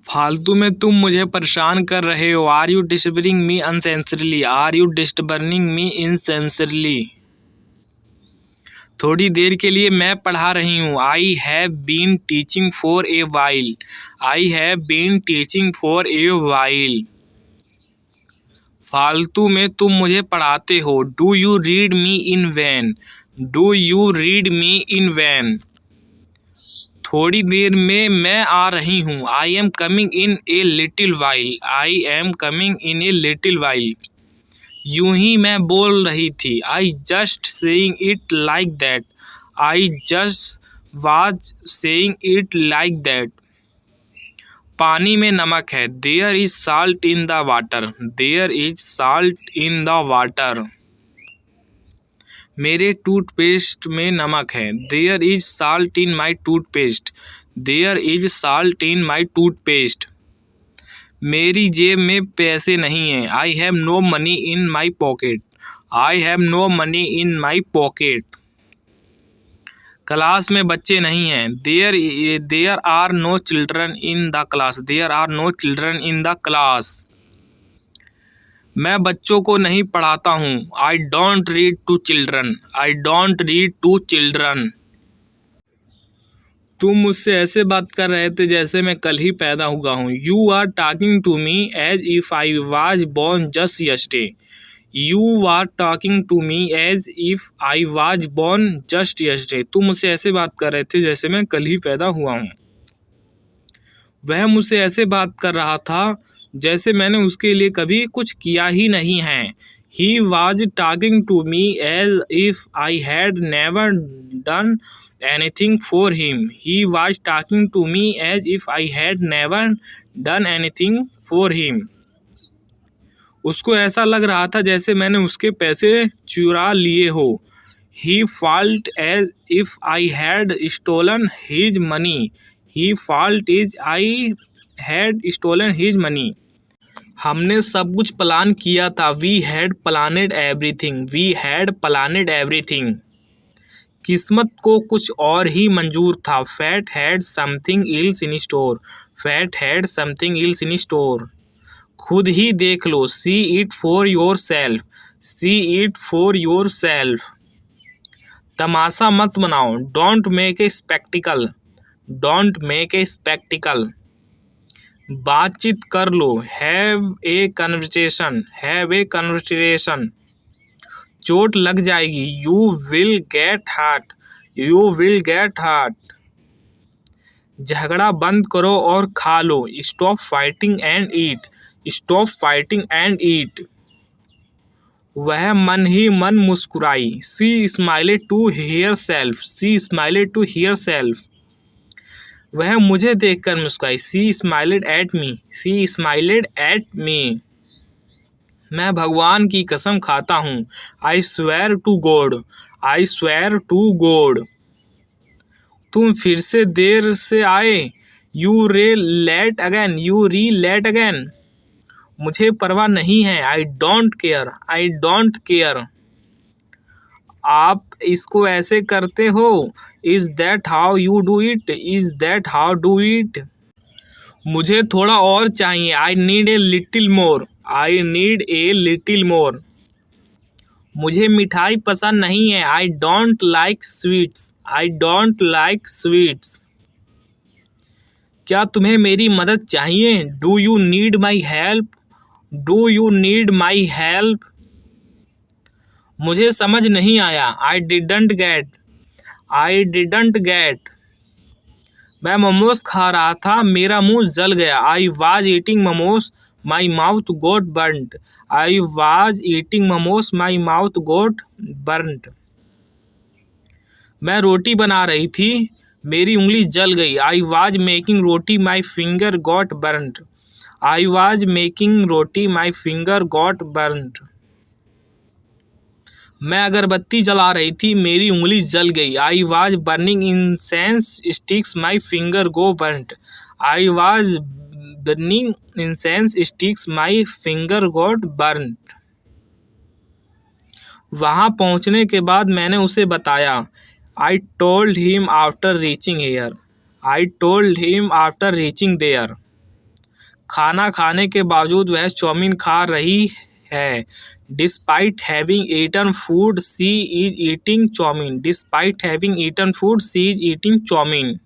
फालतू में तुम मुझे परेशान कर रहे हो। Are you disturbing me insincerely? Are you disturbing me insincerely? थोड़ी देर के लिए मैं पढ़ा रही हूँ। I have been teaching for a while. I have been teaching for a while. फालतू में तुम मुझे पढ़ाते हो। Do you read me in vain? Do you read me in vain? थोड़ी देर में मैं आ रही हूँ। I am coming in a little while. I am coming in a little while. यूं ही मैं बोल रही थी। I just saying it like that. I just was saying it like that. पानी में नमक है। There is salt in the water. There is salt in the water. मेरे टूथपेस्ट में नमक है। There is salt in my toothpaste. There is salt in my toothpaste. मेरी जेब में पैसे नहीं हैं। I have no money in my pocket. I have no money in my pocket. Class में बच्चे नहीं हैं। There are no children in the class. There are no children in the class. मैं बच्चों को नहीं पढ़ाता हूँ। I don't read to children. I don't read to children. तुम मुझसे ऐसे बात कर रहे थे जैसे मैं कल ही पैदा हुआ हूँ। You are talking to me as if I was born just yesterday. You are talking to me as if I was born just yesterday. तुम मुझसे ऐसे बात कर रहे थे जैसे मैं कल ही पैदा हुआ हूँ। वह मुझसे ऐसे बात कर रहा था जैसे मैंने उसके लिए कभी कुछ किया ही नहीं है। He was talking to me as if I had never done anything for him. He was talking to me as if I had never done anything for him. उसको ऐसा लग रहा था जैसे मैंने उसके पैसे चुरा लिए हो। He felt as if I had stolen his money. He felt as I had stolen his money. हमने सब कुछ प्लान किया था। We had planned everything. We had planned everything. किस्मत को कुछ और ही मंजूर था। Fate had something else in store. Fate had something else in store. खुद ही देख लो। See it for yourself. See it for yourself. तमाशा मत बनाओ। Don't make a spectacle. Don't make a spectacle. बातचीत कर लो। Have a conversation. Have a conversation. चोट लग जाएगी। You will get hurt. You will get hurt. झगड़ा बंद करो और खा लो। Stop fighting and eat. Stop fighting and eat. वह मन ही मन मुस्कुराई। She smiled to herself. She smiled to herself. वह मुझे देखकर मुस्कुराई। She smiled at me. She smiled at me. मैं भगवान की कसम खाता हूँ। I swear to God. I swear to God. तुम फिर से देर से आए। You're late again. You री लेट अगेन। मुझे परवाह नहीं है। I don't care. I don't care. आप इसको ऐसे करते हो। Is that how you do it? Is that how do it? मुझे थोड़ा और चाहिए। I need a little more. I need a little more. मुझे मिठाई पसंद नहीं है। I don't like sweets. I don't like sweets. क्या तुम्हें मेरी मदद चाहिए? Do you need my help? Do you need my help? मुझे समझ नहीं आया। I didn't get. I didn't get. मैं मोमोज खा रहा था। मेरा मुंह जल गया। I was eating momos. My mouth got burnt. I was eating momos. My mouth got burnt. मैं रोटी बना रही थी। मेरी उंगली जल गई। I was making roti. My finger got burnt. I was making roti. My finger got burnt. मैं अगरबत्ती जला रही थी। मेरी उंगली जल गई। I was burning incense sticks. My finger go burnt. I was burning incense sticks. My finger got burnt. वहाँ पहुँचने के बाद मैंने उसे बताया। I told him after reaching here. I told him after reaching there. खाना खाने के बावजूद वह चाउमीन खा रही है। Despite having eaten food she is eating chowmein. Despite having eaten food she is eating chowmein.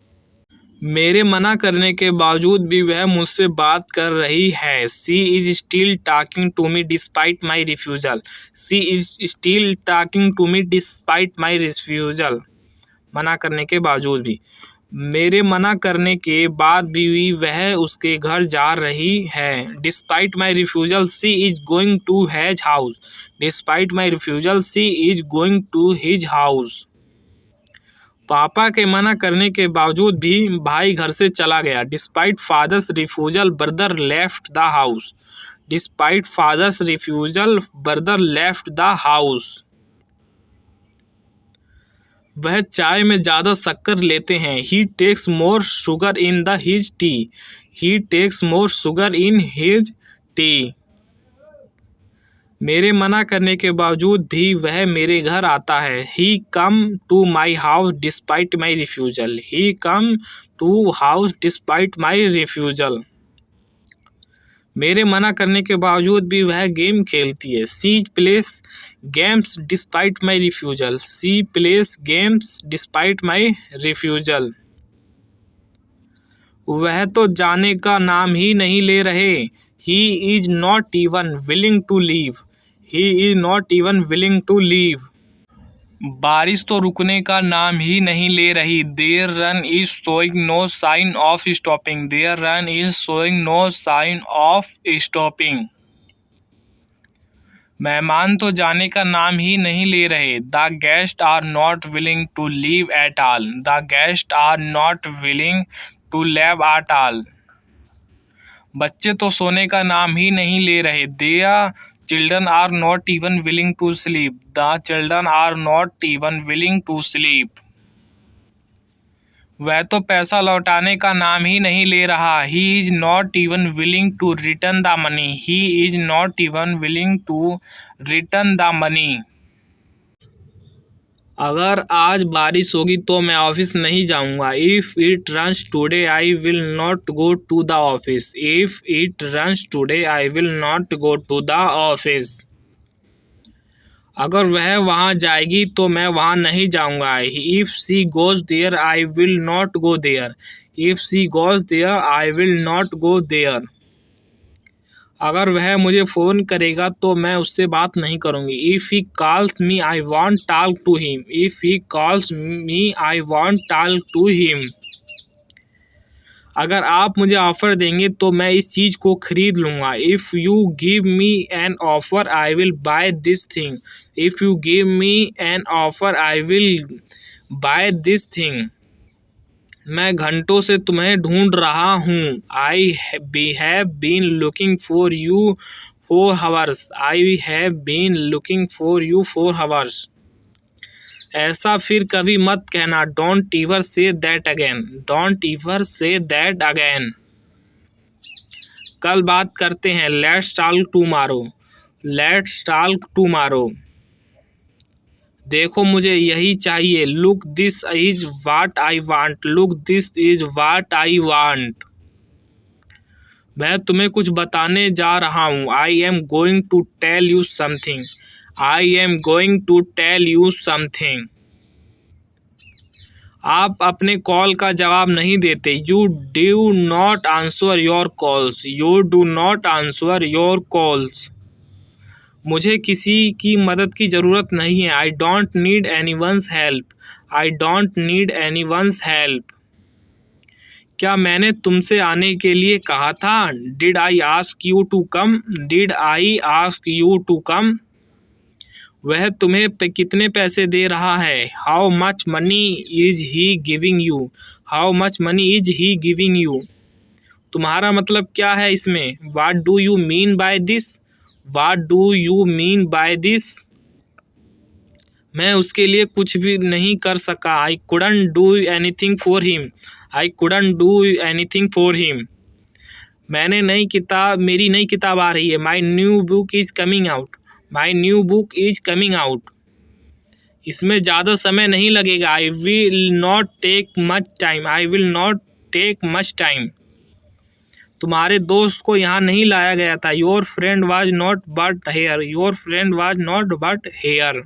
मेरे मना करने के बावजूद भी वह मुझसे बात कर रही है। She is still talking to me despite my refusal. She is still talking to me despite my refusal. मना करने के बावजूद भी। मेरे मना करने के बाद भी वह उसके घर जा रही है। Despite my refusal she is going to his house. Despite my refusal she is going to his house. पापा के मना करने के बावजूद भी भाई घर से चला गया। Despite father's refusal brother left the house. Despite father's refusal brother left the house. वह चाय में ज़्यादा शक्कर लेते हैं। He takes more sugar in the his tea. He takes more sugar in his tea. मेरे मना करने के बावजूद भी वह मेरे घर आता है। He come to my house despite my refusal. He come to house despite my refusal. मेरे मना करने के बावजूद भी वह गेम खेलती है। She plays games despite my refusal. She plays games despite my refusal. वह तो जाने का नाम ही नहीं ले रहे। He is not even willing to leave. He is not even willing to leave. बारिश तो रुकने का नाम ही नहीं ले रही। There rain is showing no sign of stopping. There rain is showing no sign of stopping. मेहमान तो जाने का नाम ही नहीं ले रहे। The guest are not willing to leave at all. The guest are not willing to leave at all. बच्चे तो सोने का नाम ही नहीं ले रहे। There children are not even willing to sleep. The children are not even willing to sleep. वह तो पैसा लौटाने का नाम ही नहीं ले रहा। He is not even willing to return the money. He is not even willing to return the money. अगर आज बारिश होगी तो मैं ऑफिस नहीं जाऊंगा। If it rains today I will not go to the office. If it rains today I will not go to the office. अगर वह वहाँ जाएगी तो मैं वहाँ नहीं जाऊँगा। If she goes there I will not go there. If she goes there I will not go there. अगर वह मुझे फ़ोन करेगा तो मैं उससे बात नहीं करूँगी। If he calls me I won't talk to him. If he calls me I won't talk to him. अगर आप मुझे ऑफ़र देंगे तो मैं इस चीज़ को ख़रीद लूँगा। If you give me an offer I will buy this thing. If you give me an offer I will buy this thing. मैं घंटों से तुम्हें ढूंढ रहा हूँ। I have been looking for you for hours. I have been looking for you for hours. ऐसा फिर कभी मत कहना। Don't ever say that again. Don't ever say that again. कल बात करते हैं। Let's talk tomorrow. Let's talk tomorrow. देखो मुझे यही चाहिए। Look this is what I want. Look this is what I want. मैं तुम्हें कुछ बताने जा रहा हूँ। I am going to tell you something. I am going to tell you something. आप अपने कॉल का जवाब नहीं देते। You do not answer your calls. You do not answer your calls. मुझे किसी की मदद की ज़रूरत नहीं है। I don't need any one's help. I don't need any one's help. क्या मैंने तुमसे आने के लिए कहा था? Did I ask you to come? Did I ask you to come? वह तुम्हें कितने पैसे दे रहा है? How much money is he giving you? How much money is he giving you? तुम्हारा मतलब क्या है इसमें? What do you mean by this? What do you mean by this? मैं उसके लिए कुछ भी नहीं कर सका। I couldn't do anything for him. I couldn't do anything for him. मेरी नई किताब आ रही है। My new book is coming out. My new book is coming out. इसमें ज़्यादा समय नहीं लगेगा। I will not take much time. I will not take much time. तुम्हारे दोस्त को यहाँ नहीं लाया गया था। Your friend was not but here, your friend was not but hair.